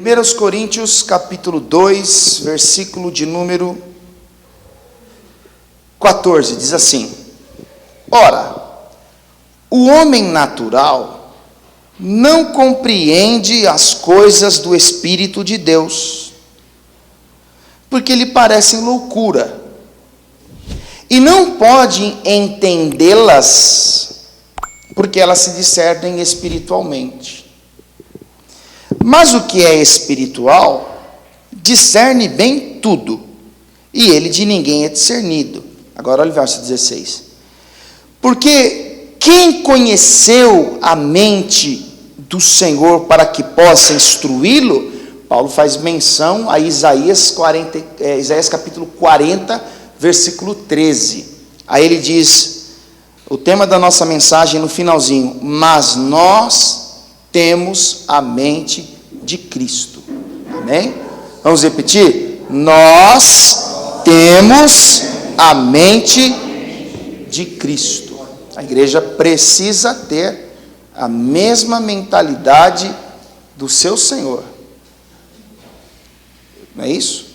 1 Coríntios capítulo 2, versículo de número 14, diz assim: ora, o homem natural não compreende as coisas do Espírito de Deus, porque lhe parecem loucura, e não pode entendê-las, porque elas se discernem espiritualmente. Mas o que é espiritual, discerne bem tudo, e ele de ninguém é discernido. Agora olha o verso 16. Porque quem conheceu a mente do Senhor para que possa instruí-lo? Paulo faz menção a Isaías capítulo 40, versículo 13. Aí ele diz, o tema da nossa mensagem no finalzinho: mas nós temos a mente de Cristo. Amém? Vamos repetir? Nós temos a mente de Cristo. A igreja precisa ter a mesma mentalidade do seu Senhor. Não é isso?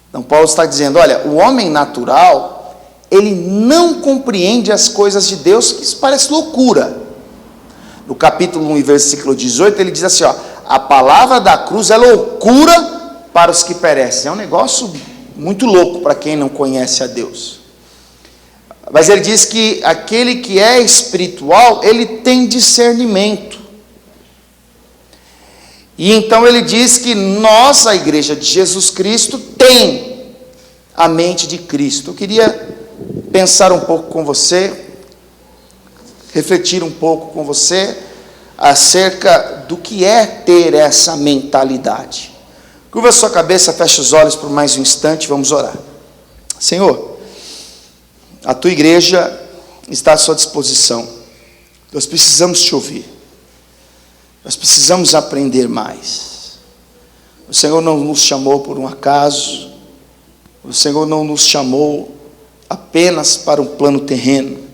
Então Paulo está dizendo, olha, o homem natural, ele não compreende as coisas de Deus, que isso parece loucura. No capítulo 1, versículo 18, ele diz assim, ó: a palavra da cruz é loucura para os que perecem. É um negócio muito louco para quem não conhece a Deus. Mas ele diz que aquele que é espiritual, ele tem discernimento. E então ele diz que nós, a igreja de Jesus Cristo, tem a mente de Cristo. Eu queria pensar um pouco com você, refletir um pouco com você acerca do que é ter essa mentalidade. Curva a sua cabeça, feche os olhos por mais um instante, vamos orar. Senhor, a tua igreja está à sua disposição. Nós precisamos te ouvir. Nós precisamos aprender mais. O Senhor não nos chamou por um acaso. O Senhor não nos chamou apenas para um plano terreno.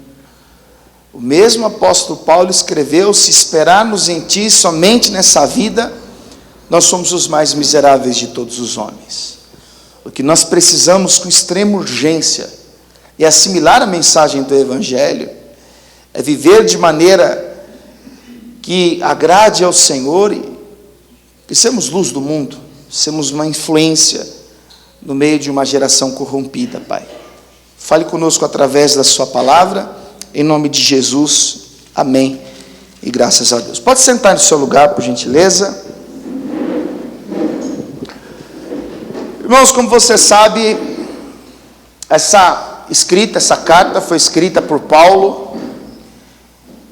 O mesmo apóstolo Paulo escreveu: se esperarmos em ti somente nessa vida, nós somos os mais miseráveis de todos os homens. O que nós precisamos com extrema urgência é assimilar a mensagem do Evangelho, é viver de maneira que agrade ao Senhor e que sermos luz do mundo, sermos uma influência no meio de uma geração corrompida, Pai. Fale conosco através da sua palavra, em nome de Jesus, amém, e graças a Deus. Pode sentar no seu lugar, por gentileza. Irmãos, como você sabe, essa carta foi escrita por Paulo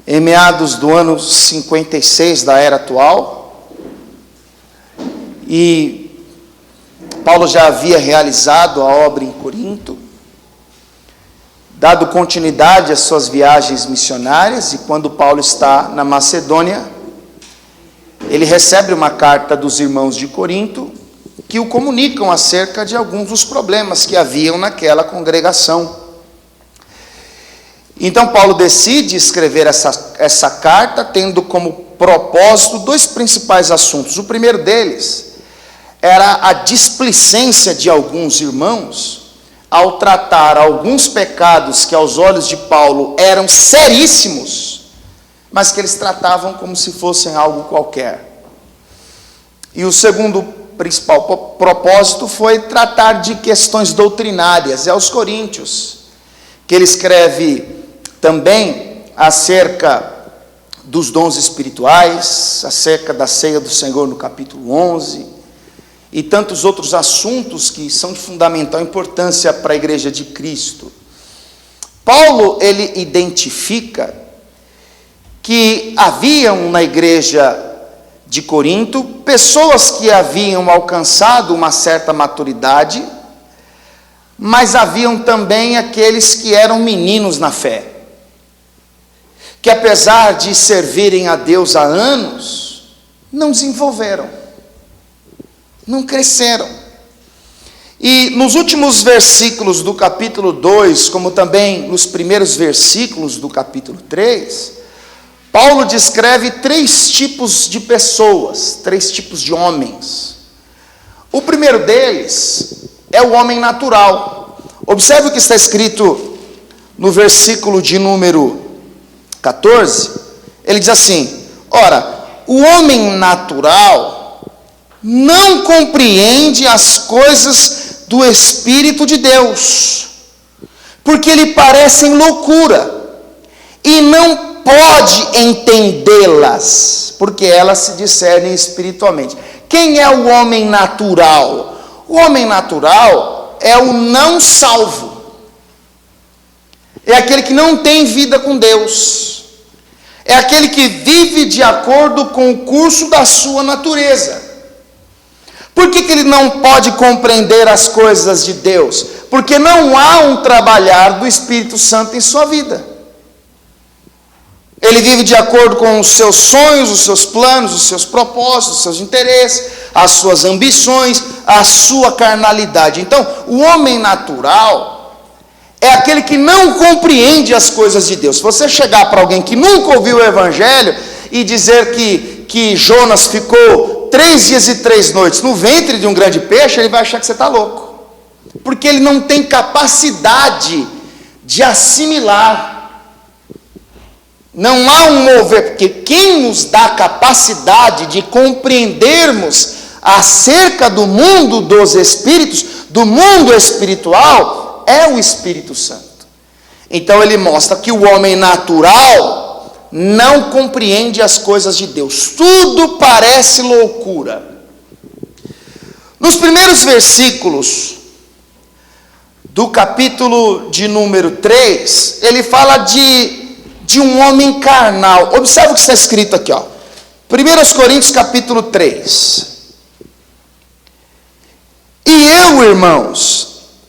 em meados do ano 56 da era atual, e Paulo já havia realizado a obra em Corinto, dado continuidade às suas viagens missionárias, e quando Paulo está na Macedônia, ele recebe uma carta dos irmãos de Corinto, que o comunicam acerca de alguns dos problemas que haviam naquela congregação. Então Paulo decide escrever essa carta, tendo como propósito dois principais assuntos. O primeiro deles era a displicência de alguns irmãos ao tratar alguns pecados que aos olhos de Paulo eram seríssimos, mas que eles tratavam como se fossem algo qualquer. E o segundo principal propósito foi tratar de questões doutrinárias. É aos Coríntios que ele escreve também acerca dos dons espirituais, acerca da ceia do Senhor no capítulo 11, e tantos outros assuntos que são de fundamental importância para a igreja de Cristo. Paulo, ele identifica que haviam na igreja de Corinto pessoas que haviam alcançado uma certa maturidade, mas haviam também aqueles que eram meninos na fé, que apesar de servirem a Deus há anos, não desenvolveram, não cresceram. E nos últimos versículos do capítulo 2, como também nos primeiros versículos do capítulo 3, Paulo descreve três tipos de pessoas, três tipos de homens. O primeiro deles é o homem natural. Observe o que está escrito no versículo de número 14. Ele diz assim: ora, o homem natural não compreende as coisas do Espírito de Deus, porque lhe parecem loucura, e não pode entendê-las, porque elas se discernem espiritualmente. Quem é o homem natural? O homem natural é o não salvo. É aquele que não tem vida com Deus. É aquele que vive de acordo com o curso da sua natureza. Por que ele não pode compreender as coisas de Deus? Porque não há um trabalhar do Espírito Santo em sua vida. Ele vive de acordo com os seus sonhos, os seus planos, os seus propósitos, os seus interesses, as suas ambições, a sua carnalidade. Então, o homem natural é aquele que não compreende as coisas de Deus. Se você chegar para alguém que nunca ouviu o Evangelho e dizer que Jonas ficou 3 dias e 3 noites no ventre de um grande peixe, ele vai achar que você está louco. Porque ele não tem capacidade de assimilar. Não há um mover, porque quem nos dá capacidade de compreendermos acerca do mundo dos espíritos, do mundo espiritual, é o Espírito Santo. Então ele mostra que o homem natural não compreende as coisas de Deus. Tudo parece loucura. Nos primeiros versículos do capítulo de número 3, ele fala de um homem carnal. Observe o que está escrito aqui, ó. 1 Coríntios capítulo 3. E eu, irmãos,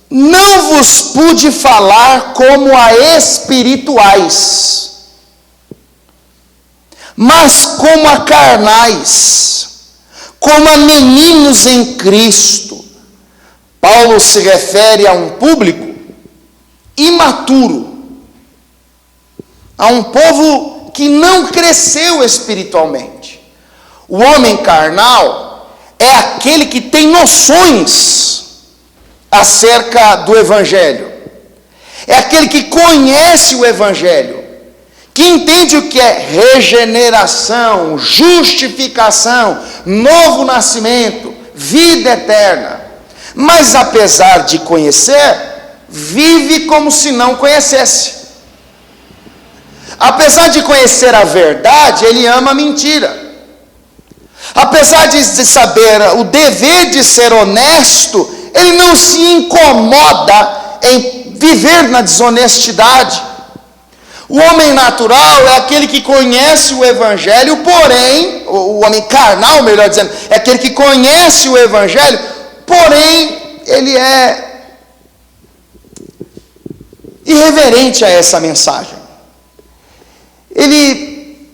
não vos pude falar como a espirituais, mas como a carnais, como a meninos em Cristo. Paulo se refere a um público imaturo, a um povo que não cresceu espiritualmente. O homem carnal é aquele que tem noções acerca do Evangelho. É aquele que conhece o Evangelho, que entende o que é regeneração, justificação, novo nascimento, vida eterna. Mas apesar de conhecer, vive como se não conhecesse. Apesar de conhecer a verdade, ele ama a mentira. Apesar de saber o dever de ser honesto, ele não se incomoda em viver na desonestidade. O homem natural é aquele que conhece o Evangelho, porém, o homem carnal, melhor dizendo, é aquele que conhece o Evangelho, porém, ele é irreverente a essa mensagem. Ele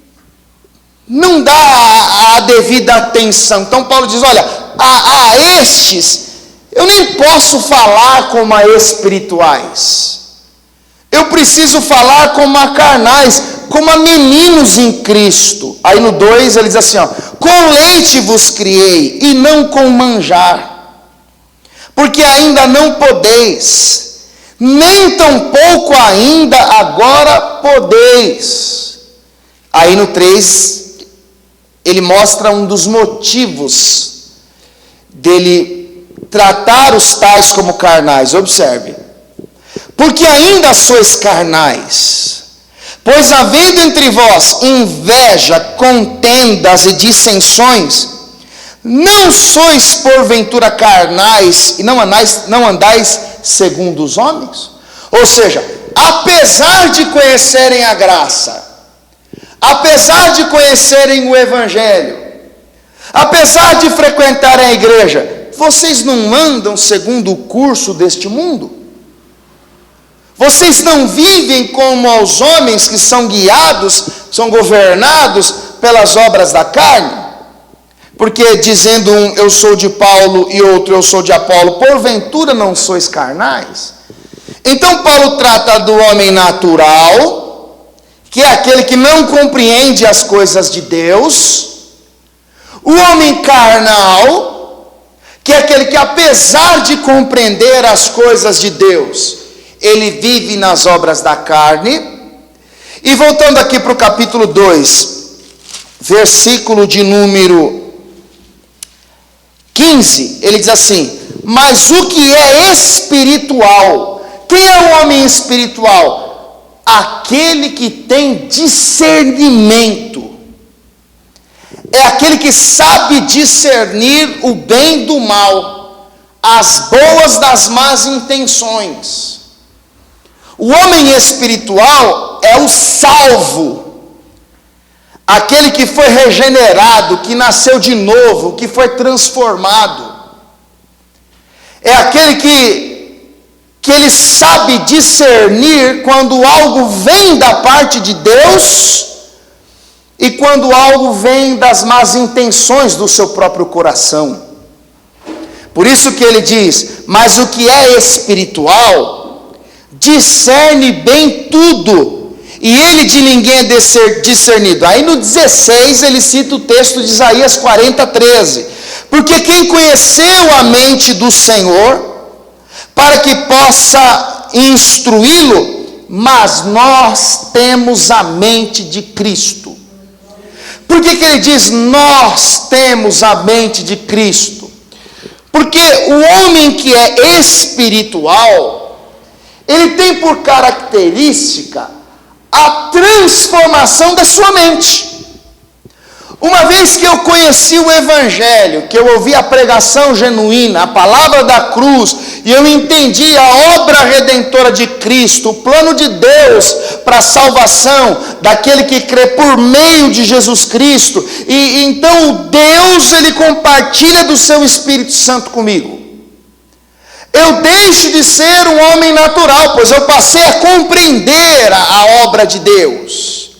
não dá a devida atenção. Então Paulo diz, olha, a estes eu nem posso falar como a espirituais. Eu preciso falar como a carnais, como a meninos em Cristo. Aí no 2 ele diz assim, ó, com leite vos criei e não com manjar, porque ainda não podeis, nem tampouco ainda agora podeis. Aí no 3 ele mostra um dos motivos dele tratar os tais como carnais. Observe. Porque ainda sois carnais, pois havendo entre vós inveja, contendas e dissensões, não sois porventura carnais e não andais segundo os homens? Ou seja, apesar de conhecerem a graça, apesar de conhecerem o Evangelho, apesar de frequentarem a igreja, vocês não andam segundo o curso deste mundo? Vocês não vivem como aos homens que são guiados, são governados pelas obras da carne? Porque dizendo um, eu sou de Paulo, e outro, eu sou de Apolo, porventura não sois carnais? Então Paulo trata do homem natural, que é aquele que não compreende as coisas de Deus, o homem carnal, que é aquele que, apesar de compreender as coisas de Deus, ele vive nas obras da carne. E voltando aqui para o capítulo 2, versículo de número 15, ele diz assim: mas o que é espiritual? Quem é o homem espiritual? Aquele que tem discernimento. É aquele que sabe discernir o bem do mal, as boas das más intenções. O homem espiritual é o salvo, aquele que foi regenerado, que nasceu de novo, que foi transformado. É aquele que ele sabe discernir quando algo vem da parte de Deus e quando algo vem das más intenções do seu próprio coração. Por isso que ele diz: mas o que é espiritual discerne bem tudo, e ele de ninguém é discernido. Aí no 16 ele cita o texto de Isaías 40:13. Porque quem conheceu a mente do Senhor, para que possa instruí-lo, mas nós temos a mente de Cristo. Por que ele diz nós temos a mente de Cristo? Porque o homem que é espiritual, ele tem por característica a transformação da sua mente. Uma vez que eu conheci o Evangelho, que eu ouvi a pregação genuína, a palavra da cruz, e eu entendi a obra redentora de Cristo, o plano de Deus para a salvação daquele que crê por meio de Jesus Cristo, e então Deus, ele compartilha do seu Espírito Santo comigo. Eu deixo de ser um homem natural, pois eu passei a compreender a obra de Deus,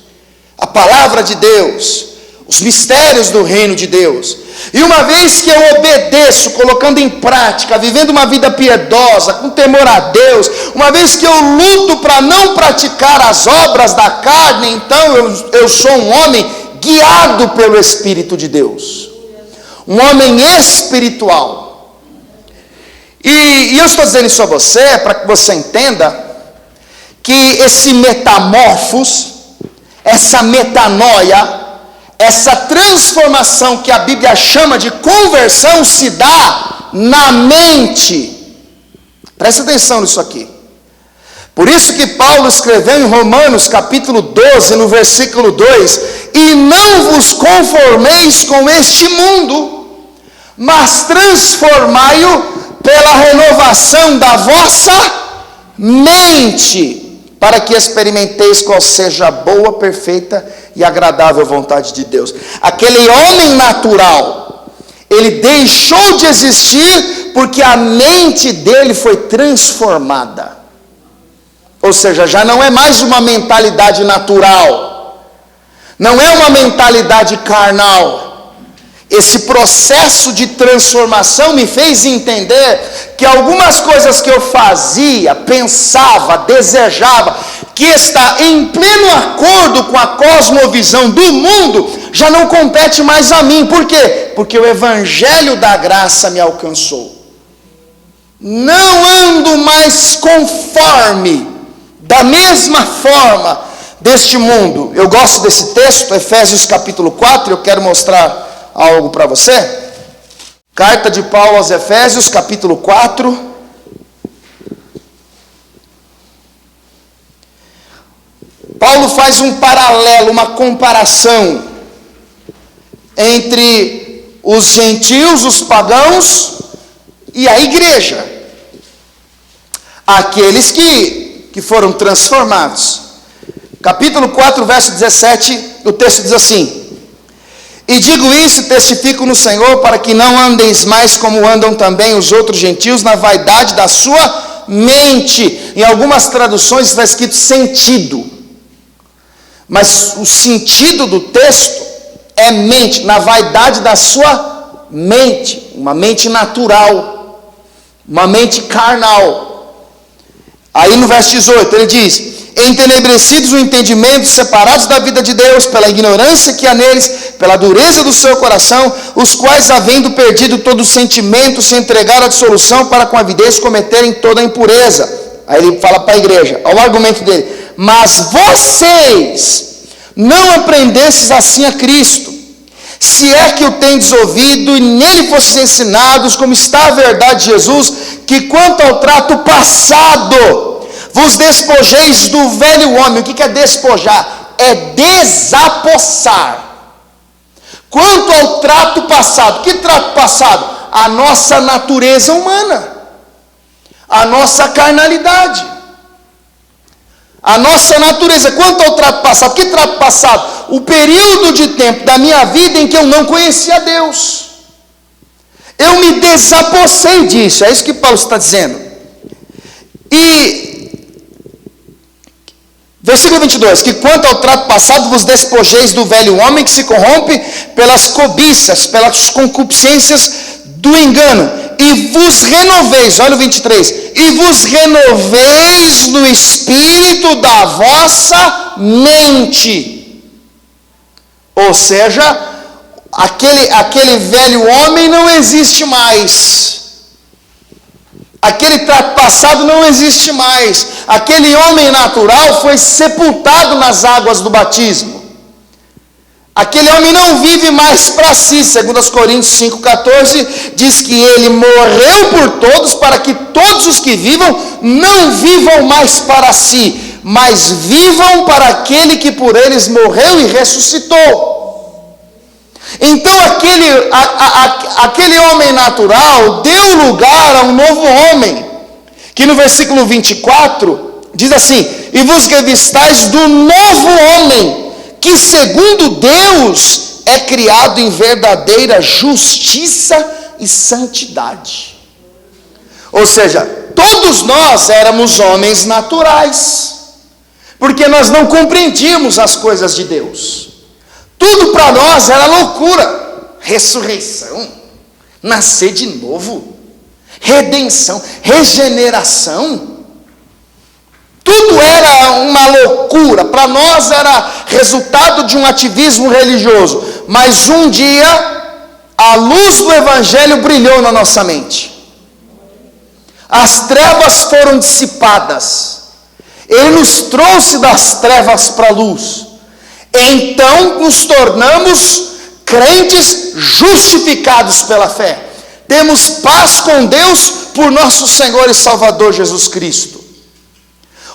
a palavra de Deus, os mistérios do reino de Deus. E uma vez que eu obedeço, colocando em prática, vivendo uma vida piedosa, com temor a Deus, uma vez que eu luto para não praticar as obras da carne, então eu sou um homem guiado pelo Espírito de Deus, um homem espiritual. E eu estou dizendo isso a você, para que você entenda que esse metamorfos, essa metanoia, essa transformação que a Bíblia chama de conversão se dá na mente. Presta atenção nisso aqui. Por isso que Paulo escreveu em Romanos capítulo 12, no versículo 2: e não vos conformeis com este mundo, mas transformai-o pela renovação da vossa mente, para que experimenteis qual seja a boa, perfeita e agradável vontade de Deus. Aquele homem natural, ele deixou de existir porque a mente dele foi transformada. Ou seja, já não é mais uma mentalidade natural, não é uma mentalidade carnal. Esse processo de transformação me fez entender que algumas coisas que eu fazia, pensava, desejava, que está em pleno acordo com a cosmovisão do mundo, já não compete mais a mim. Por quê? Porque o Evangelho da graça me alcançou. Não ando mais conforme, da mesma forma deste mundo. Eu gosto desse texto, Efésios capítulo 4, eu quero mostrar algo para você. Carta de Paulo aos Efésios, capítulo 4. Paulo faz um paralelo, uma comparação entre os gentios, os pagãos e a igreja. Aqueles que foram transformados. Capítulo 4, verso 17, o texto diz assim: e digo isso, testifico no Senhor, para que não andeis mais como andam também os outros gentios, na vaidade da sua mente. Em algumas traduções está escrito sentido, mas o sentido do texto é mente, na vaidade da sua mente, uma mente natural, uma mente carnal. Aí no verso 18 ele diz: entenebrecidos o entendimento, separados da vida de Deus, pela ignorância que há neles, pela dureza do seu coração, os quais, havendo perdido todo o sentimento, se entregaram à dissolução para com avidez cometerem toda a impureza. Aí ele fala para a igreja, olha o argumento dele: mas vocês não aprendestes assim a Cristo, se é que o tendes ouvido e nele fostes ensinados, como está a verdade de Jesus, que quanto ao trato passado, vos despojeis do velho homem. O que é despojar? É desapossar. Quanto ao trato passado, que trato passado? A nossa natureza humana, a nossa carnalidade, a nossa natureza. Quanto ao trato passado, que trato passado? O período de tempo da minha vida em que eu não conhecia Deus. Eu me desapossei disso, é isso que Paulo está dizendo. E versículo 22, que quanto ao trato passado vos despojeis do velho homem que se corrompe pelas cobiças, pelas concupiscências do engano, e vos renoveis, olha o 23, e vos renoveis no espírito da vossa mente. Ou seja, aquele velho homem não existe mais. Aquele trato passado não existe mais. Aquele homem natural foi sepultado nas águas do batismo. Aquele homem não vive mais para si. 2 Coríntios 5,14 diz que ele morreu por todos, para que todos os que vivam não vivam mais para si, mas vivam para aquele que por eles morreu e ressuscitou. Então aquele homem natural deu lugar a um novo homem, que no versículo 24 diz assim: e vos revistais do novo homem, que segundo Deus é criado em verdadeira justiça e santidade. Ou seja, todos nós éramos homens naturais, porque nós não compreendíamos as coisas de Deus. Tudo para nós era loucura. Ressurreição, nascer de novo, redenção, regeneração. Tudo era uma loucura. Para nós era resultado de um ativismo religioso. Mas um dia, a luz do Evangelho brilhou na nossa mente. As trevas foram dissipadas. Ele nos trouxe das trevas para a luz. Então nos tornamos crentes justificados pela fé. Temos paz com Deus por nosso Senhor e Salvador Jesus Cristo.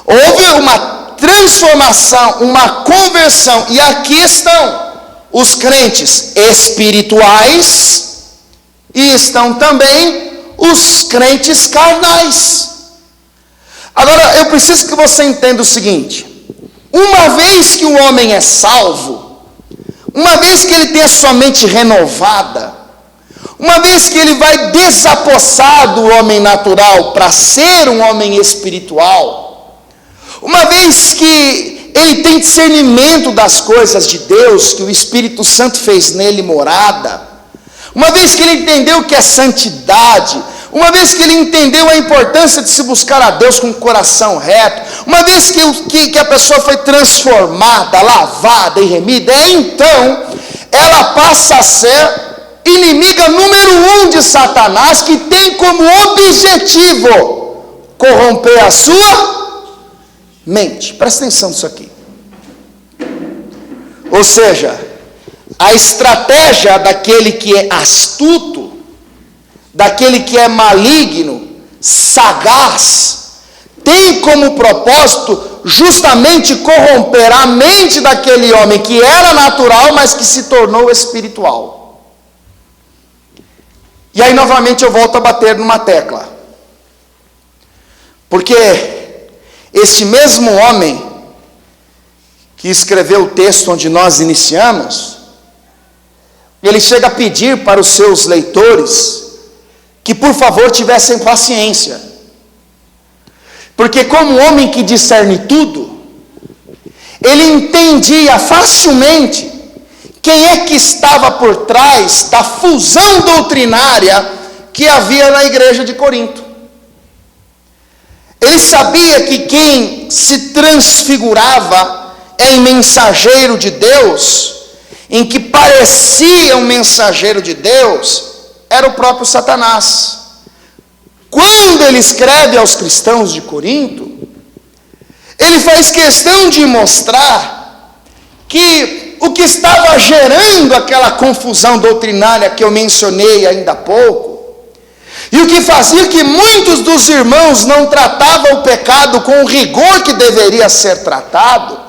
Houve uma transformação, uma conversão, e aqui estão os crentes espirituais e estão também os crentes carnais. Agora eu preciso que você entenda o seguinte: uma vez que o homem é salvo, uma vez que ele tem a sua mente renovada, uma vez que ele vai desapossar do homem natural para ser um homem espiritual, uma vez que ele tem discernimento das coisas de Deus, que o Espírito Santo fez nele morada, uma vez que ele entendeu o que é santidade, uma vez que ele entendeu a importância de se buscar a Deus com o coração reto, uma vez que a pessoa foi transformada, lavada e remida, então ela passa a ser inimiga número 1 de Satanás, que tem como objetivo corromper a sua mente. Presta atenção nisso aqui. Ou seja, a estratégia daquele que é astuto, daquele que é maligno, sagaz, tem como propósito justamente corromper a mente daquele homem que era natural, mas que se tornou espiritual. E aí novamente eu volto a bater numa tecla, porque este mesmo homem que escreveu o texto onde nós iniciamos, ele chega a pedir para os seus leitores que por favor tivessem paciência, porque como homem que discerne tudo, ele entendia facilmente quem é que estava por trás da fusão doutrinária que havia na igreja de Corinto. Ele sabia que quem se transfigurava em mensageiro de Deus em que parecia um mensageiro de Deus, era o próprio Satanás. Quando ele escreve aos cristãos de Corinto, ele faz questão de mostrar que o que estava gerando aquela confusão doutrinária que eu mencionei ainda há pouco, e o que fazia que muitos dos irmãos não tratavam o pecado com o rigor que deveria ser tratado,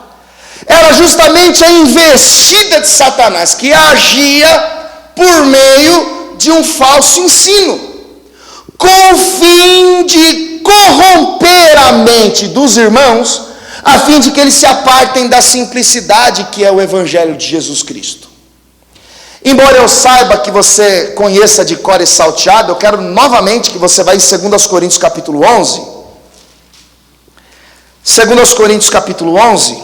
era justamente a investida de Satanás, que agia por meio de um falso ensino, com o fim de corromper a mente dos irmãos, a fim de que eles se apartem da simplicidade que é o Evangelho de Jesus Cristo. Embora eu saiba que você conheça de cor e salteado, eu quero novamente que você vá em 2 Coríntios capítulo 11. 2 Coríntios capítulo 11.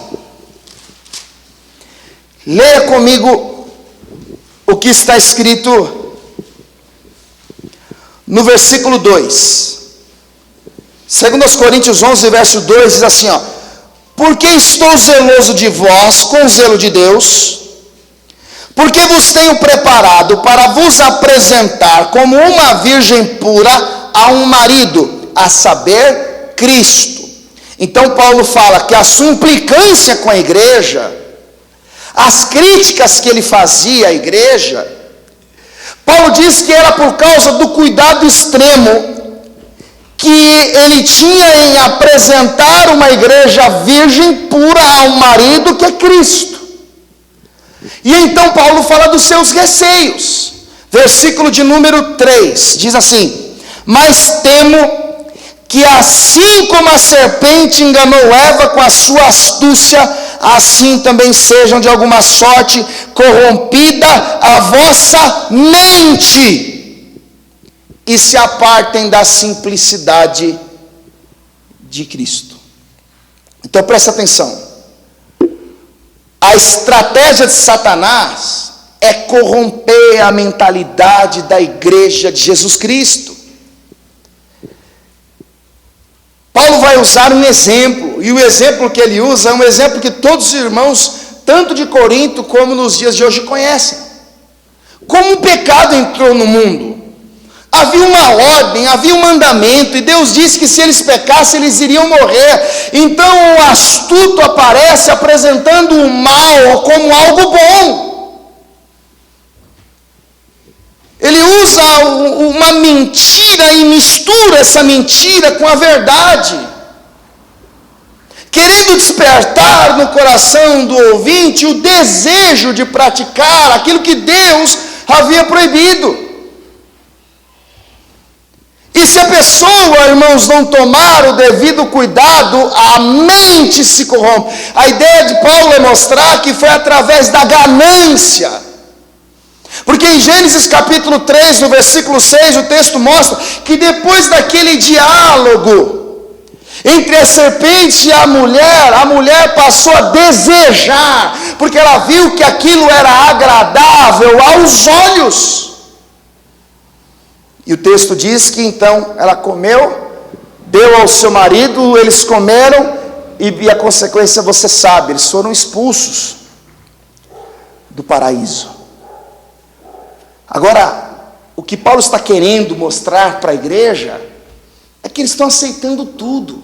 Leia comigo o que está escrito no versículo 2. 2 Coríntios 11, verso 2, diz assim, porque estou zeloso de vós com o zelo de Deus, porque vos tenho preparado para vos apresentar como uma virgem pura a um marido, a saber, Cristo. Então Paulo fala que a sua implicância com a igreja, as críticas que ele fazia à igreja, Paulo diz que era por causa do cuidado extremo que ele tinha em apresentar uma igreja virgem pura a um marido que é Cristo. E então Paulo fala dos seus receios. Versículo de número 3, diz assim, mas temo que assim como a serpente enganou Eva com a sua astúcia, assim também sejam de alguma sorte corrompida a vossa mente, e se apartem da simplicidade de Cristo. Então presta atenção. A estratégia de Satanás é corromper a mentalidade da igreja de Jesus Cristo. Paulo vai usar um exemplo, e o exemplo que ele usa é um exemplo que todos os irmãos, tanto de Corinto como nos dias de hoje, conhecem. Como o pecado entrou no mundo, havia uma ordem, havia um mandamento, e Deus disse que se eles pecassem, eles iriam morrer. Então o astuto aparece apresentando o mal como algo bom. Ele usa uma mentira e mistura essa mentira com a verdade, querendo despertar no coração do ouvinte o desejo de praticar aquilo que Deus havia proibido. E se a pessoa, irmãos, não tomar o devido cuidado, a mente se corrompe. A ideia de Paulo é mostrar que foi através da ganância. Porque em Gênesis capítulo 3, no versículo 6, o texto mostra que depois daquele diálogo entre a serpente e a mulher passou a desejar, porque ela viu que aquilo era agradável aos olhos. E o texto diz que então ela comeu, deu ao seu marido, eles comeram, e a consequência você sabe, eles foram expulsos do paraíso. Agora, o que Paulo está querendo mostrar para a igreja é que eles estão aceitando tudo,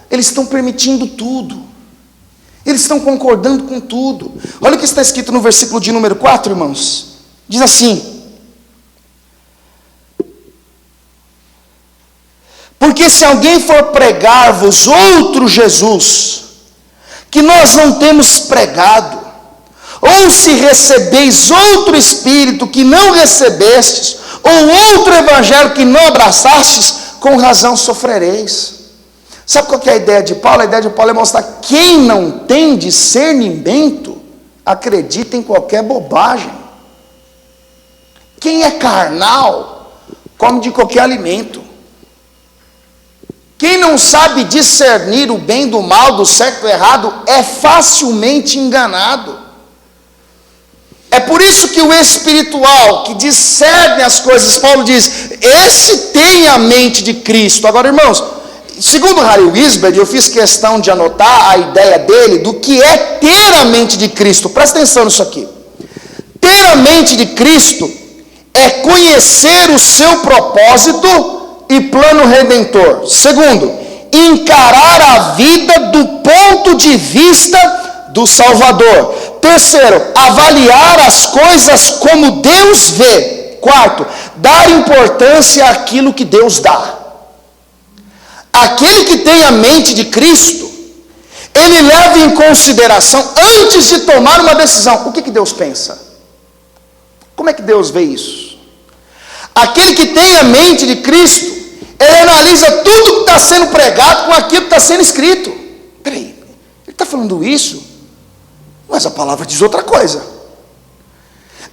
eles estão permitindo tudo, eles estão concordando com tudo. Olha o que está escrito no versículo de número 4, irmãos, diz assim: porque se alguém for pregar-vos outro Jesus, que nós não temos pregado, ou se recebeis outro Espírito que não recebestes, ou outro Evangelho que não abraçastes, com razão sofrereis. Sabe qual que é a ideia de Paulo? A ideia de Paulo é mostrar que quem não tem discernimento, acredita em qualquer bobagem. Quem é carnal, come de qualquer alimento. Quem não sabe discernir o bem do mal, do certo e do errado, é facilmente enganado. É por isso que o espiritual, que discerne as coisas, Paulo diz, esse tem a mente de Cristo. Agora, irmãos, segundo Harry Wisberg, eu fiz questão de anotar a ideia dele do que é ter a mente de Cristo. Presta atenção nisso aqui. Ter a mente de Cristo é conhecer o seu propósito e plano redentor. Segundo, encarar a vida do ponto de vista do Salvador. Terceiro, avaliar as coisas como Deus vê. Quarto, dar importância àquilo que Deus dá. Aquele que tem a mente de Cristo, ele leva em consideração, antes de tomar uma decisão, o que Deus pensa? Como é que Deus vê isso? Aquele que tem a mente de Cristo, ele analisa tudo que está sendo pregado com aquilo que está sendo escrito. Peraí, ele está falando isso, mas a palavra diz outra coisa.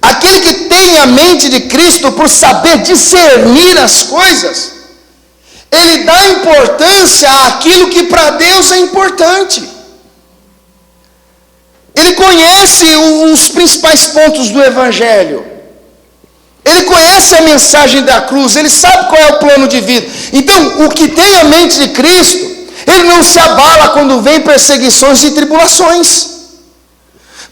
Aquele que tem a mente de Cristo, por saber discernir as coisas, ele dá importância àquilo que para Deus é importante. Ele conhece os principais pontos do Evangelho. Ele conhece a mensagem da cruz. Ele sabe qual é o plano de vida. Então, o que tem a mente de Cristo, ele não se abala quando vem perseguições e tribulações.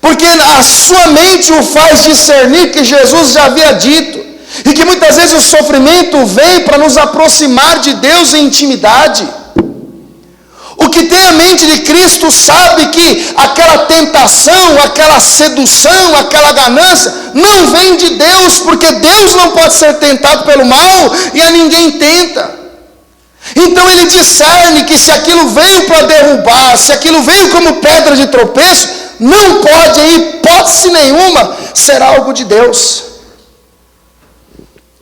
Porque a sua mente o faz discernir que Jesus já havia dito. E que muitas vezes o sofrimento vem para nos aproximar de Deus em intimidade. O que tem a mente de Cristo sabe que aquela tentação, aquela sedução, aquela ganância não vem de Deus, porque Deus não pode ser tentado pelo mal e a ninguém tenta. Então ele discerne que se aquilo veio para derrubar, se aquilo veio como pedra de tropeço, não pode, em hipótese nenhuma, ser algo de Deus.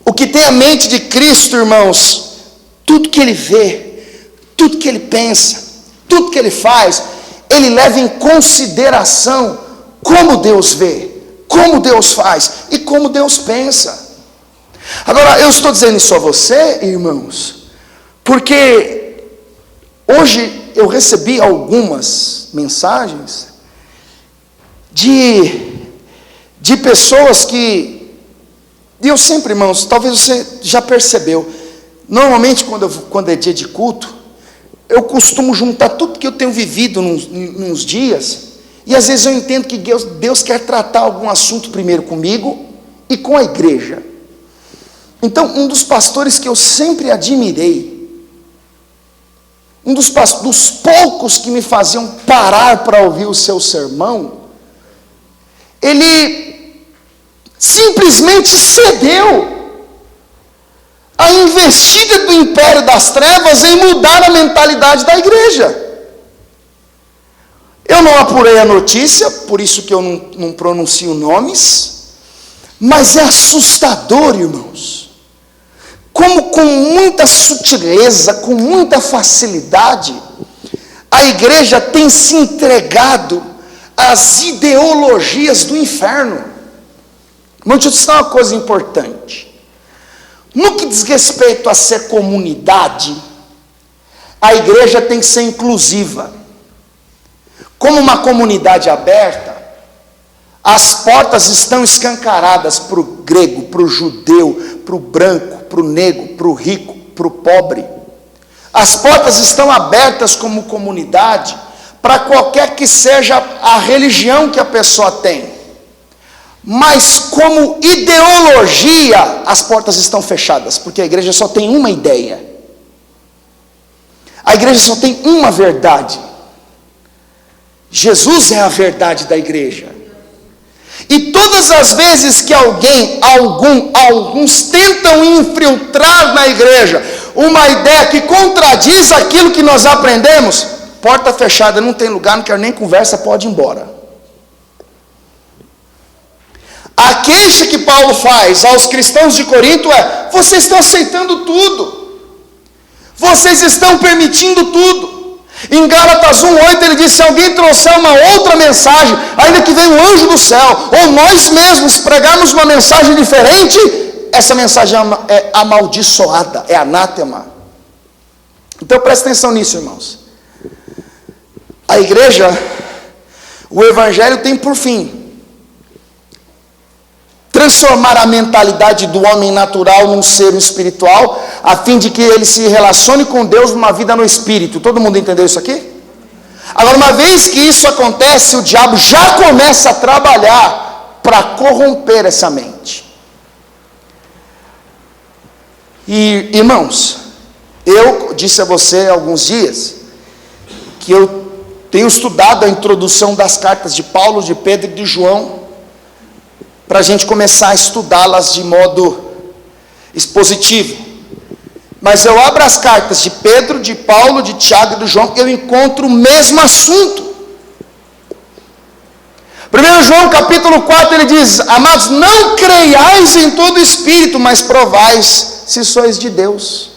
O que tem a mente de Cristo, irmãos, tudo que ele vê, tudo que ele pensa, tudo que ele faz, ele leva em consideração como Deus vê, como Deus faz e como Deus pensa. Agora, eu estou dizendo isso a você, irmãos, porque hoje eu recebi algumas mensagens de pessoas que, e eu sempre, irmãos, talvez você já percebeu, normalmente quando é dia de culto, eu costumo juntar tudo que eu tenho vivido nos dias, e às vezes eu entendo que Deus quer tratar algum assunto primeiro comigo e com a igreja. Então, um dos pastores que eu sempre admirei, um dos poucos que me faziam parar para ouvir o seu sermão, ele simplesmente cedeu a investida do império das trevas em mudar a mentalidade da igreja. Eu não apurei a notícia, por isso que eu não pronuncio nomes, mas é assustador, irmãos, como com muita sutileza, com muita facilidade, a igreja tem se entregado às ideologias do inferno. Mas deixa eu te dizer uma coisa importante. No que diz respeito a ser comunidade, a igreja tem que ser inclusiva. Como uma comunidade aberta, as portas estão escancaradas para o grego, para o judeu, para o branco, para o negro, para o rico, para o pobre. As portas estão abertas como comunidade para qualquer que seja a religião que a pessoa tem. Mas como ideologia, as portas estão fechadas, porque a igreja só tem uma ideia. A igreja só tem uma verdade. Jesus é a verdade da igreja. E todas as vezes que alguns tentam infiltrar na igreja uma ideia que contradiz aquilo que nós aprendemos, porta fechada, não tem lugar, não quero nem conversa, pode ir embora. A queixa que Paulo faz aos cristãos de Corinto é: vocês estão aceitando tudo, vocês estão permitindo tudo. Em Gálatas 1:8 ele diz: se alguém trouxer uma outra mensagem, ainda que venha um anjo do céu, ou nós mesmos pregarmos uma mensagem diferente, essa mensagem é amaldiçoada, é anátema. Então presta atenção nisso, irmãos. A igreja, o evangelho tem por fim transformar a mentalidade do homem natural num ser espiritual, a fim de que ele se relacione com Deus numa vida no Espírito. Todo mundo entendeu isso aqui? Agora, uma vez que isso acontece, o diabo já começa a trabalhar para corromper essa mente. E, irmãos, eu disse a você há alguns dias que eu tenho estudado a introdução das cartas de Paulo, de Pedro e de João, para a gente começar a estudá-las de modo expositivo. Mas eu abro as cartas de Pedro, de Paulo, de Tiago e de João, e eu encontro o mesmo assunto. 1 João capítulo 4, ele diz: amados, não creiais em todo espírito, mas provais se sois de Deus.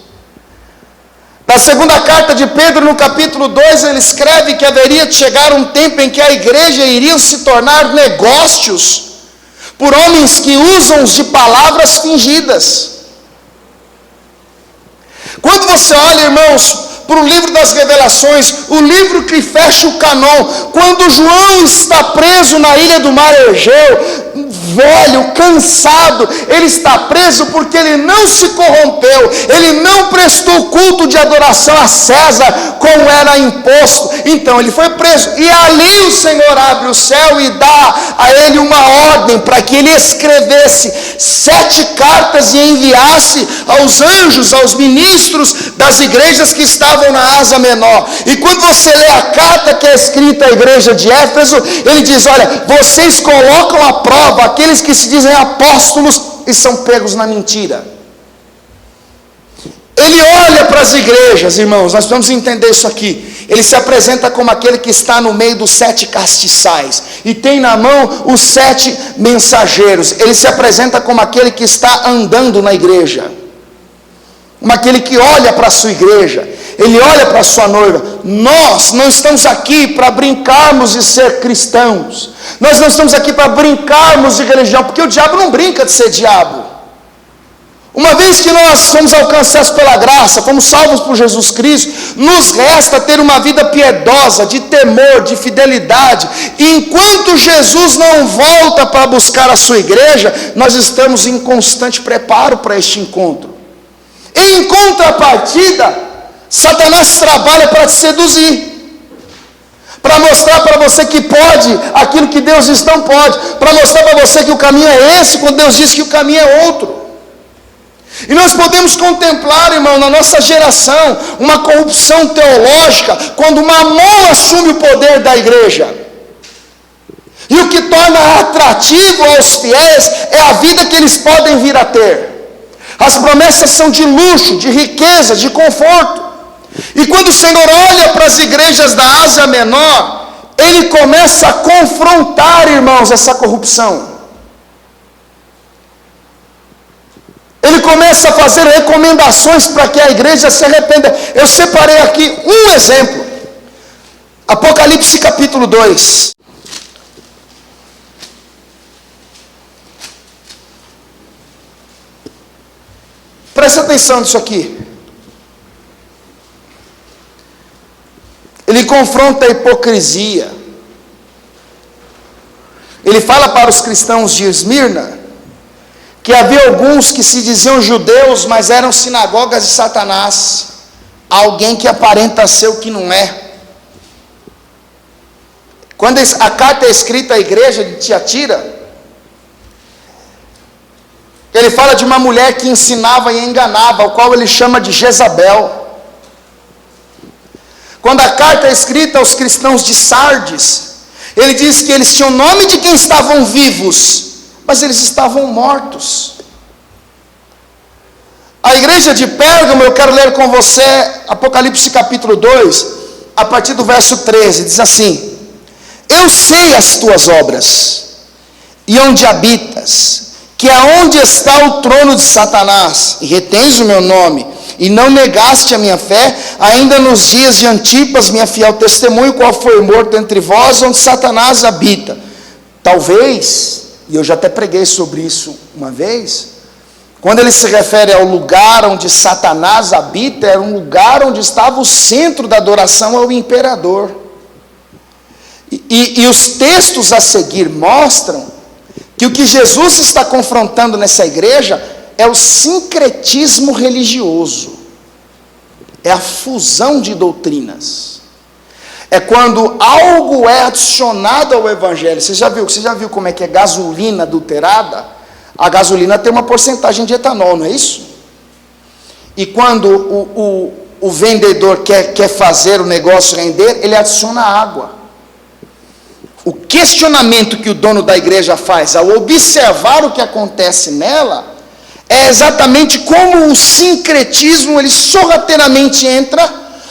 Na segunda carta de Pedro, no capítulo 2, ele escreve que haveria de chegar um tempo em que a igreja iria se tornar negócios por homens que usam de palavras fingidas. Quando você olha, irmãos, para o livro das Revelações, o livro que fecha o canon, quando João está preso na ilha do Mar Egeu, velho, cansado, ele está preso porque ele não se corrompeu, ele não prestou culto de adoração a César, como era imposto, então ele foi preso, e ali o Senhor abre o céu e dá a ele uma ordem, para que ele escrevesse 7 cartas e enviasse aos anjos, aos ministros das igrejas que estavam na Ásia Menor. E quando você lê a carta que é escrita à igreja de Éfeso, ele diz: olha, vocês colocam à prova aqueles que se dizem apóstolos e são pegos na mentira. Ele olha para as igrejas, irmãos, nós precisamos entender isso aqui. Ele se apresenta como aquele que está no meio dos 7 castiçais e tem na mão os 7 mensageiros. Ele se apresenta como aquele que está andando na igreja, como aquele que olha para a sua igreja, ele olha para a sua noiva. Nós não estamos aqui para brincarmos de ser cristãos, nós não estamos aqui para brincarmos de religião, porque o diabo não brinca de ser diabo. Uma vez que nós fomos alcançados pela graça, fomos salvos por Jesus Cristo, nos resta ter uma vida piedosa, de temor, de fidelidade. E enquanto Jesus não volta para buscar a sua igreja, nós estamos em constante preparo para este encontro. Em contrapartida, Satanás trabalha para te seduzir, para mostrar para você que pode aquilo que Deus diz não pode, para mostrar para você que o caminho é esse, quando Deus diz que o caminho é outro. E nós podemos contemplar, irmão, na nossa geração, uma corrupção teológica, quando Mamon assume o poder da igreja. E o que torna atrativo aos fiéis é a vida que eles podem vir a ter. As promessas são de luxo, de riqueza, de conforto. E quando o Senhor olha para as igrejas da Ásia Menor, Ele começa a confrontar, irmãos, essa corrupção. Ele começa a fazer recomendações para que a igreja se arrependa. Eu separei aqui um exemplo. Apocalipse capítulo 2. Presta atenção nisso aqui. Ele confronta a hipocrisia. Ele fala para os cristãos de Esmirna que havia alguns que se diziam judeus, mas eram sinagogas de Satanás. Alguém que aparenta ser o que não é. Quando a carta é escrita à igreja de Tiatira, ele fala de uma mulher que ensinava e enganava, o qual ele chama de Jezabel. Quando a carta é escrita aos cristãos de Sardes, ele diz que eles tinham o nome de quem estavam vivos, mas eles estavam mortos. A igreja de Pérgamo, eu quero ler com você Apocalipse capítulo 2, a partir do verso 13, diz assim: eu sei as tuas obras, e onde habitas, que aonde está o trono de Satanás, e retens o meu nome, e não negaste a minha fé, ainda nos dias de Antipas, minha fiel testemunho, qual foi morto entre vós, onde Satanás habita. Talvez, e eu já até preguei sobre isso uma vez, quando ele se refere ao lugar onde Satanás habita, era um lugar onde estava o centro da adoração ao imperador. E os textos a seguir mostram que o que Jesus está confrontando nessa igreja é o sincretismo religioso, é a fusão de doutrinas, é quando algo é adicionado ao evangelho. Você já viu como é que é gasolina adulterada? A gasolina tem uma porcentagem de etanol, não é isso? E quando o vendedor quer fazer o negócio render, ele adiciona água. O questionamento que o dono da igreja faz ao observar o que acontece nela é exatamente como o sincretismo, ele sorrateiramente entra,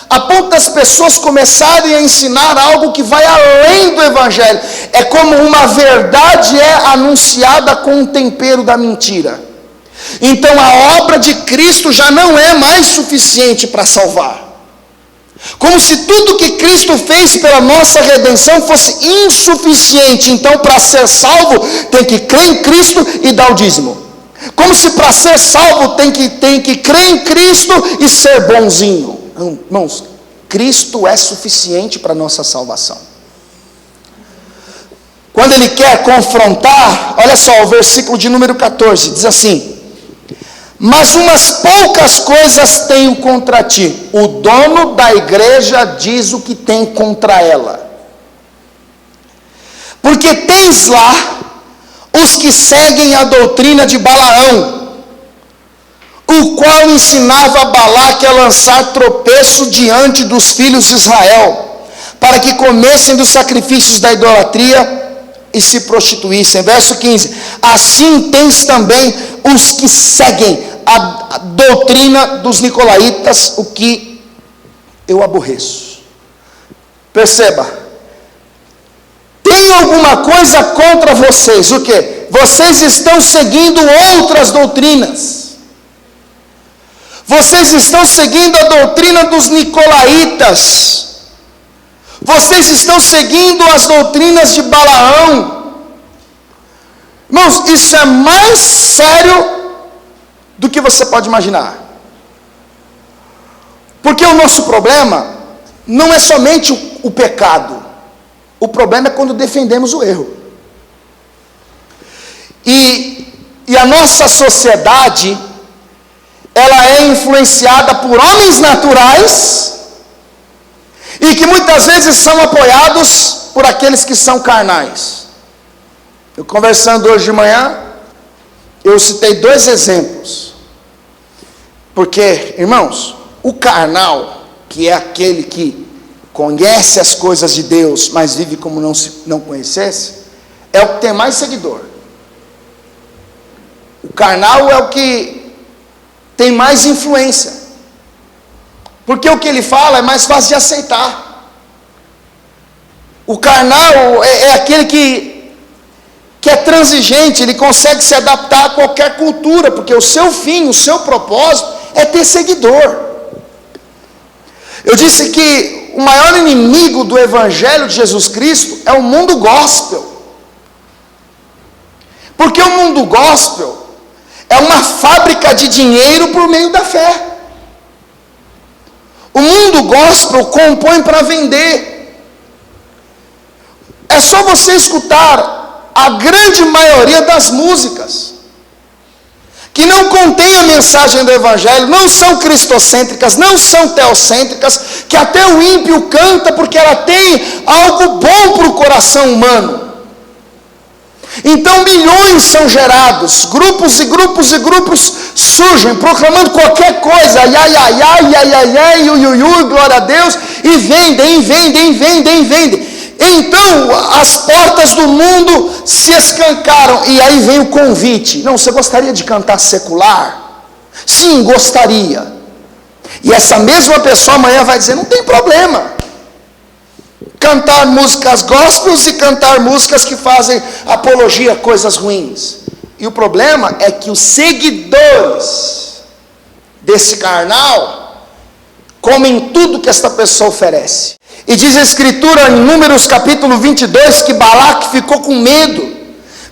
a ponto das pessoas começarem a ensinar algo que vai além do evangelho. É como uma verdade é anunciada com um tempero da mentira. Então a obra de Cristo já não é mais suficiente para salvar. Como se tudo que Cristo fez pela nossa redenção fosse insuficiente. Então, para ser salvo, tem que crer em Cristo e dar o dízimo. Como se para ser salvo tem que crer em Cristo e ser bonzinho. Irmãos, Cristo é suficiente para a nossa salvação. Quando ele quer confrontar, olha só o versículo de número 14, diz assim: mas umas poucas coisas tenho contra ti. O dono da igreja diz o que tem contra ela. Porque tens lá os que seguem a doutrina de Balaão, o qual ensinava a Balaque a lançar tropeço diante dos filhos de Israel, para que comessem dos sacrifícios da idolatria e se prostituíssem. Verso 15: assim tens também os que seguem a doutrina dos nicolaítas, o que eu aborreço. Perceba, tem alguma coisa contra vocês. O que? Vocês estão seguindo outras doutrinas. Vocês estão seguindo a doutrina dos nicolaítas. Vocês estão seguindo as doutrinas de Balaão. Irmãos, isso é mais sério do que você pode imaginar. Porque o nosso problema não é somente o pecado. O problema é quando defendemos o erro. E a nossa sociedade, ela é influenciada por homens naturais, e que muitas vezes são apoiados por aqueles que são carnais. Eu conversando hoje de manhã, eu citei 2 exemplos. Porque, irmãos, o carnal, que é aquele que conhece as coisas de Deus, mas vive como não conhecesse, é o que tem mais seguidor. O carnal é o que tem mais influência, porque o que ele fala é mais fácil de aceitar. O carnal é aquele que é transigente, ele consegue se adaptar a qualquer cultura, porque o seu fim, o seu propósito é ter seguidor. Eu disse que o maior inimigo do evangelho de Jesus Cristo é o mundo gospel, porque o mundo gospel é uma fábrica de dinheiro por meio da fé. O mundo gospel compõe para vender. É só você escutar a grande maioria das músicas que não contém a mensagem do evangelho, não são cristocêntricas, não são teocêntricas, que até o ímpio canta porque ela tem algo bom para o coração humano. Então milhões são gerados, grupos e grupos e grupos surgem, proclamando qualquer coisa, ai, ai, ai, ai, ai, ai, ai, glória a Deus, e vendem. Então as portas do mundo se escancaram, e aí vem o convite: não, você gostaria de cantar secular? Sim, gostaria. E essa mesma pessoa amanhã vai dizer: não tem problema cantar músicas gospels e cantar músicas que fazem apologia a coisas ruins. E o problema é que os seguidores desse carnal comem tudo que esta pessoa oferece. E diz a escritura em Números capítulo 22 que Balaque ficou com medo,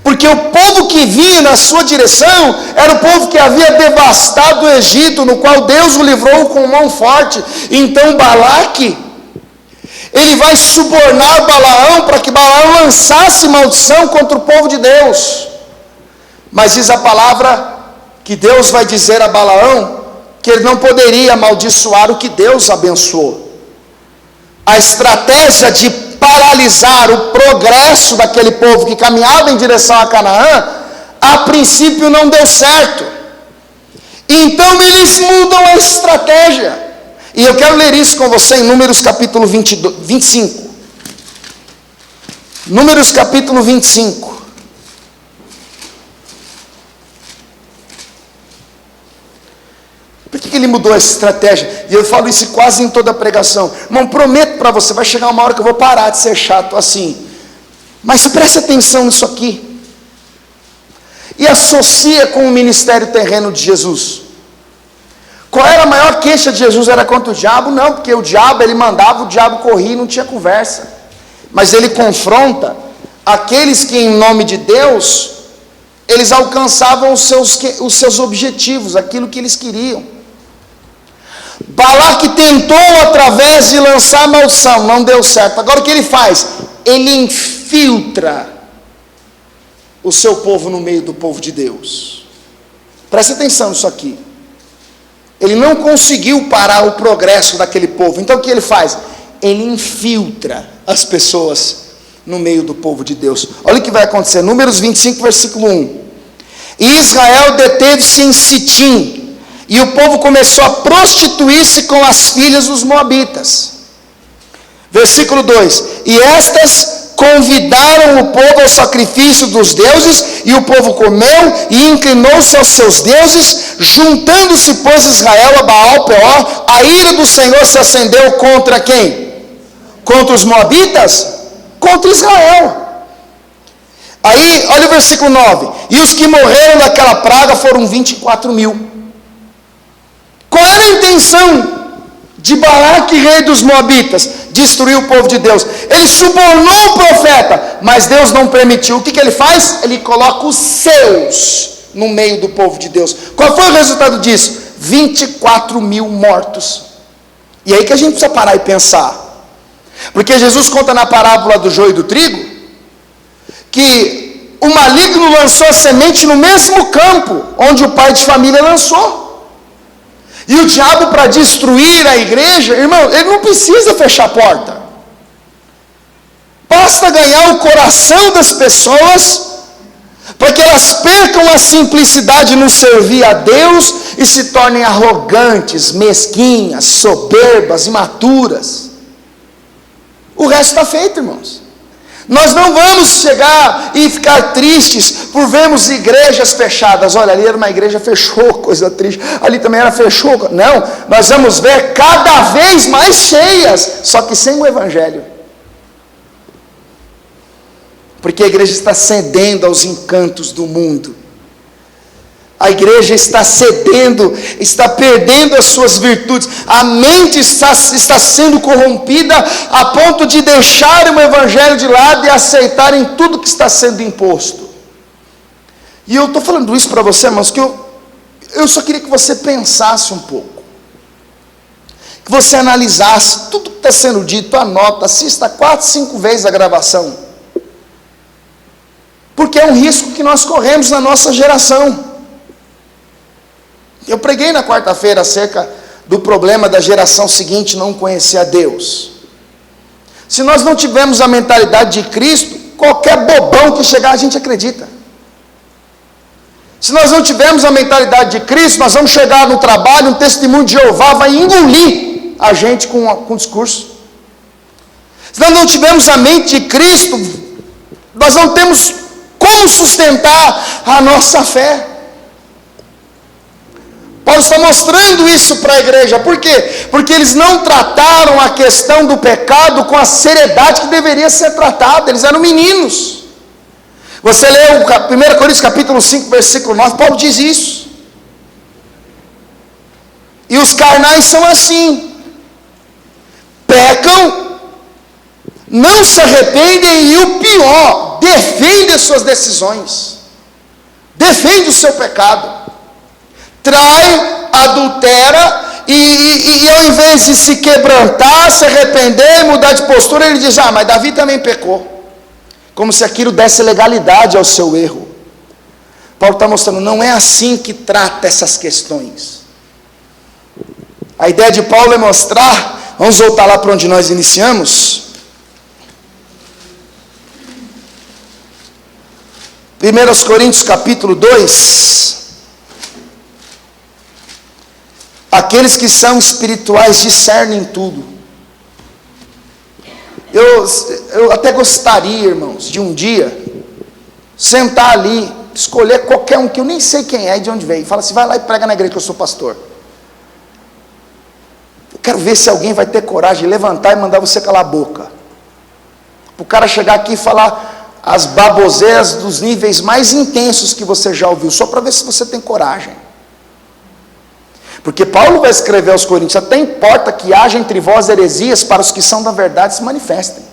porque o povo que vinha na sua direção era o povo que havia devastado o Egito, no qual Deus o livrou com mão forte. Então Balaque, ele vai subornar Balaão para que Balaão lançasse maldição contra o povo de Deus. Mas diz a palavra que Deus vai dizer a Balaão que ele não poderia amaldiçoar o que Deus abençoou. A estratégia de paralisar o progresso daquele povo que caminhava em direção a Canaã, a princípio não deu certo. Então eles mudam a estratégia. E eu quero ler isso com você em Números capítulo 25. Números capítulo 25. Por que ele mudou a estratégia? E eu falo isso quase em toda a pregação. Irmão, prometo para você, vai chegar uma hora que eu vou parar de ser chato assim. Mas preste atenção nisso aqui. E associa com o ministério terreno de Jesus. Qual era a maior queixa de Jesus? Era contra o diabo? Não, porque o diabo, ele mandava, o diabo corria e não tinha conversa. Mas ele confronta aqueles que em nome de Deus, eles alcançavam os seus objetivos, aquilo que eles queriam. Balaque tentou através de lançar maldição, não deu certo. Agora o que ele faz? Ele infiltra o seu povo no meio do povo de Deus. Preste atenção nisso aqui. Ele não conseguiu parar o progresso daquele povo. Então o que ele faz? Ele infiltra as pessoas no meio do povo de Deus. Olha o que vai acontecer. Números 25, versículo 1. E Israel deteve-se em Sitim, e o povo começou a prostituir-se com as filhas dos moabitas. Versículo 2. E estas convidaram o povo ao sacrifício dos deuses, e o povo comeu e inclinou-se aos seus deuses, juntando-se, pois, Israel a Baal-Peor. A ira do Senhor se acendeu contra quem? Contra os moabitas? Contra Israel. Aí, olha o versículo 9. E os que morreram daquela praga foram 24 mil. Qual era a intenção de Balaque, rei dos moabitas? Destruir o povo de Deus. Ele subornou o profeta, mas Deus não permitiu. O que ele faz? Ele coloca os seus no meio do povo de Deus. Qual foi o resultado disso? 24 mil mortos. E aí que a gente precisa parar e pensar. Porque Jesus conta na parábola do joio e do trigo, que o maligno lançou a semente no mesmo campo onde o pai de família lançou. E o diabo, para destruir a igreja, irmão, ele não precisa fechar a porta. Basta ganhar o coração das pessoas, para que elas percam a simplicidade no servir a Deus e se tornem arrogantes, mesquinhas, soberbas, imaturas. O resto está feito, irmãos. Nós não vamos chegar e ficar tristes por vermos igrejas fechadas. Olha, ali era uma igreja, fechou, coisa triste. Ali também era, fechou. Não, nós vamos ver cada vez mais cheias, só que sem o evangelho. Porque a igreja está cedendo aos encantos do mundo. A igreja está cedendo, está perdendo as suas virtudes. A mente está sendo corrompida a ponto de deixar o evangelho de lado e aceitarem tudo que está sendo imposto. E eu estou falando isso para você, irmãos, que eu só queria que você pensasse um pouco. Que você analisasse tudo que está sendo dito, anota, assista 4, 5 vezes a gravação. Porque é um risco que nós corremos na nossa geração. Eu preguei na quarta-feira acerca do problema da geração seguinte não conhecer a Deus. Se nós não tivermos a mentalidade de Cristo, qualquer bobão que chegar a gente acredita. Se nós não tivermos a mentalidade de Cristo, nós vamos chegar no trabalho, um testemunho de Jeová vai engolir a gente com discurso. Se nós não tivermos a mente de Cristo, nós não temos como sustentar a nossa fé. Paulo está mostrando isso para a igreja. Por quê? Porque eles não trataram a questão do pecado com a seriedade que deveria ser tratada. Eles eram meninos. Você lê 1 Coríntios capítulo 5, versículo 9, Paulo diz isso. E os carnais são assim. Pecam, não se arrependem e o pior, defendem suas decisões. Defende o seu pecado. Trai, adultera, e ao invés de se quebrantar, se arrepender, mudar de postura, ele diz, mas Davi também pecou. Como se aquilo desse legalidade ao seu erro. Paulo está mostrando, não é assim que trata essas questões. A ideia de Paulo é mostrar, vamos voltar lá para onde nós iniciamos. 1 Coríntios capítulo 2. Aqueles que são espirituais discernem tudo. Eu até gostaria, irmãos, de um dia sentar ali, escolher qualquer um que eu nem sei quem é e de onde veio, e fala assim, vai lá e prega na igreja que eu sou pastor. Eu quero ver se alguém vai ter coragem de levantar e mandar você calar a boca. O cara chegar aqui e falar as baboseiras dos níveis mais intensos que você já ouviu, só para ver se você tem coragem. Porque Paulo vai escrever aos Coríntios, até importa que haja entre vós heresias para os que são da verdade se manifestem.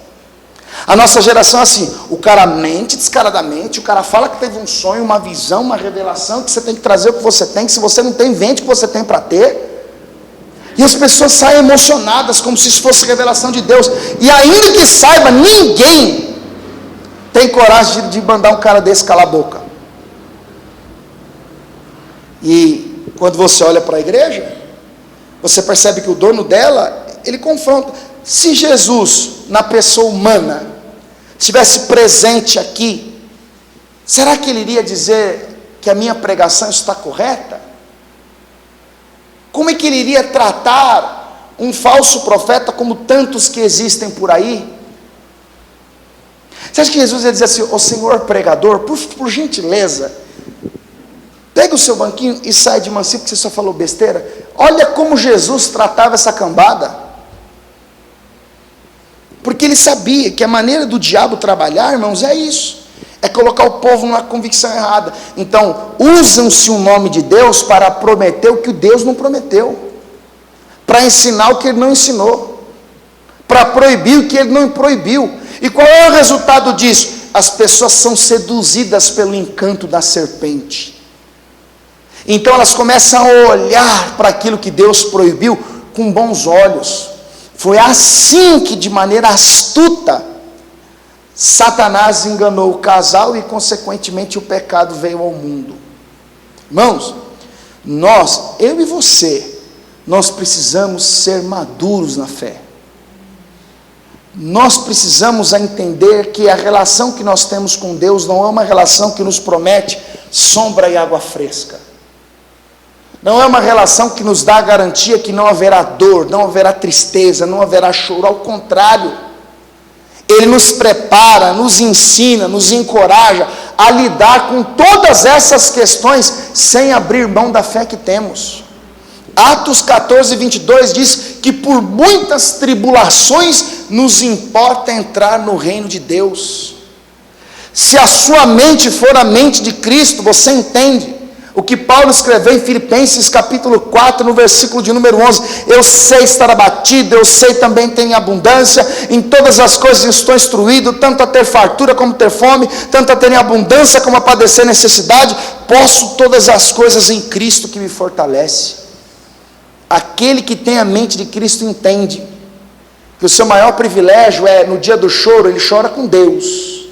A nossa geração é assim, o cara mente descaradamente, o cara fala que teve um sonho, uma visão, uma revelação, que você tem que trazer o que você tem, que se você não tem, vende o que você tem para ter. E as pessoas saem emocionadas, como se isso fosse revelação de Deus. E ainda que saiba, ninguém tem coragem de mandar um cara desse calar a boca. E quando você olha para a igreja, você percebe que o dono dela, ele confronta. Se Jesus, na pessoa humana, estivesse presente aqui, será que ele iria dizer que a minha pregação está correta? Como é que ele iria tratar um falso profeta como tantos que existem por aí? Você acha que Jesus ia dizer assim, ô senhor pregador, por gentileza, pega o seu banquinho e sai de mansinho porque você só falou besteira? Olha como Jesus tratava essa cambada. Porque ele sabia que a maneira do diabo trabalhar, irmãos, é isso. É colocar o povo numa convicção errada. Então, usam-se o nome de Deus para prometer o que Deus não prometeu. Para ensinar o que ele não ensinou. Para proibir o que ele não proibiu. E qual é o resultado disso? As pessoas são seduzidas pelo encanto da serpente. Então elas começam a olhar para aquilo que Deus proibiu com bons olhos. Foi assim que, de maneira astuta, Satanás enganou o casal e, consequentemente, o pecado veio ao mundo. Irmãos, eu e você, nós precisamos ser maduros na fé. Nós precisamos entender que a relação que nós temos com Deus não é uma relação que nos promete sombra e água fresca. Não é uma relação que nos dá a garantia que não haverá dor, não haverá tristeza, não haverá choro. Ao contrário, Ele nos prepara, nos ensina, nos encoraja a lidar com todas essas questões sem abrir mão da fé que temos. Atos 14, 22 diz que por muitas tribulações nos importa entrar no reino de Deus. Se a sua mente for a mente de Cristo, você entende o que Paulo escreveu em Filipenses capítulo 4, no versículo de número 11, eu sei estar abatido, eu sei também ter abundância, em todas as coisas estou instruído, tanto a ter fartura como ter fome, tanto a ter em abundância como a padecer necessidade, posso todas as coisas em Cristo que me fortalece. Aquele que tem a mente de Cristo entende que o seu maior privilégio é, no dia do choro, ele chora com Deus,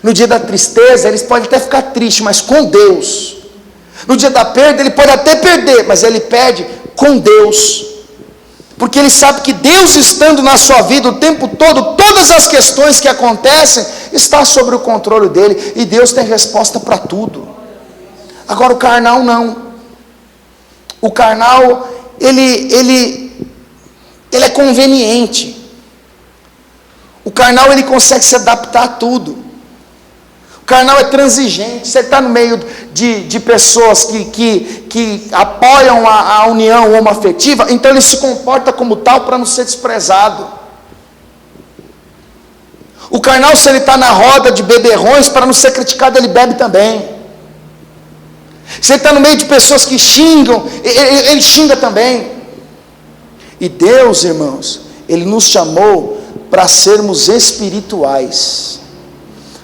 no dia da tristeza, ele pode até ficar triste, mas com Deus. No dia da perda, ele pode até perder, mas ele perde com Deus, porque ele sabe que Deus estando na sua vida o tempo todo, todas as questões que acontecem, está sob o controle dele, e Deus tem resposta para tudo. Agora o carnal não. O carnal, ele é conveniente. O carnal, ele consegue se adaptar a tudo. O carnal é transigente. Você está no meio de pessoas que apoiam a união homoafetiva, então ele se comporta como tal para não ser desprezado. O carnal, se ele está na roda de beberrões, para não ser criticado, ele bebe também. Se ele está no meio de pessoas que xingam, ele xinga também. E Deus, irmãos, Ele nos chamou para sermos espirituais.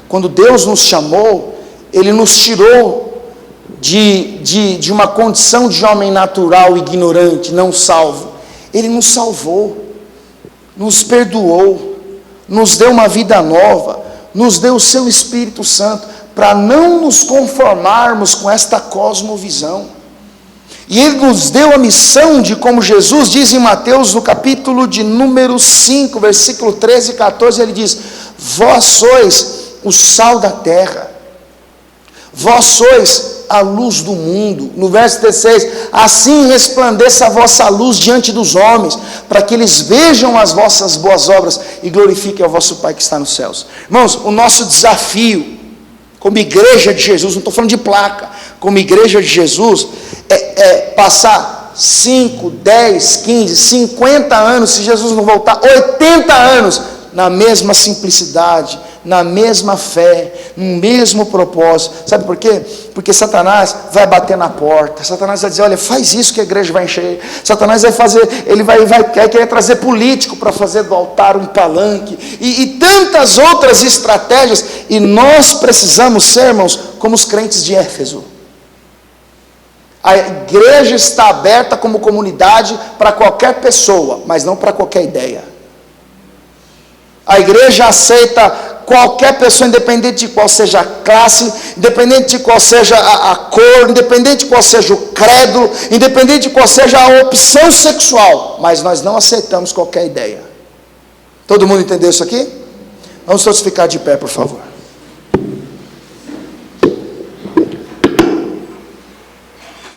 Quando Deus nos chamou, Ele nos tirou de uma condição de homem natural, ignorante, não salvo. Ele nos salvou, nos perdoou, nos deu uma vida nova, nos deu o seu Espírito Santo, para não nos conformarmos com esta cosmovisão. E Ele nos deu a missão de, como Jesus diz em Mateus, no capítulo de número 5, versículo 13 e 14, Ele diz: vós sois o sal da terra, vós sois a luz do mundo. No verso 16, assim resplandeça a vossa luz diante dos homens, para que eles vejam as vossas boas obras e glorifiquem ao vosso Pai que está nos céus. Irmãos, o nosso desafio como igreja de Jesus, não estou falando de placa, como igreja de Jesus, é passar 5, 10, 15, 50 anos, se Jesus não voltar, 80 anos, na mesma simplicidade, na mesma fé, no mesmo propósito. Sabe por quê? Porque Satanás vai bater na porta, Satanás vai dizer: olha, faz isso que a igreja vai encher. Satanás vai fazer, ele vai querer trazer político para fazer do altar um palanque, e tantas outras estratégias, e nós precisamos ser, irmãos, como os crentes de Éfeso. A igreja está aberta como comunidade para qualquer pessoa, mas não para qualquer ideia. A igreja aceita qualquer pessoa, independente de qual seja a classe, independente de qual seja a cor, independente de qual seja o credo, independente de qual seja a opção sexual, mas nós não aceitamos qualquer ideia. Todo mundo entendeu isso aqui? Vamos todos ficar de pé, por favor.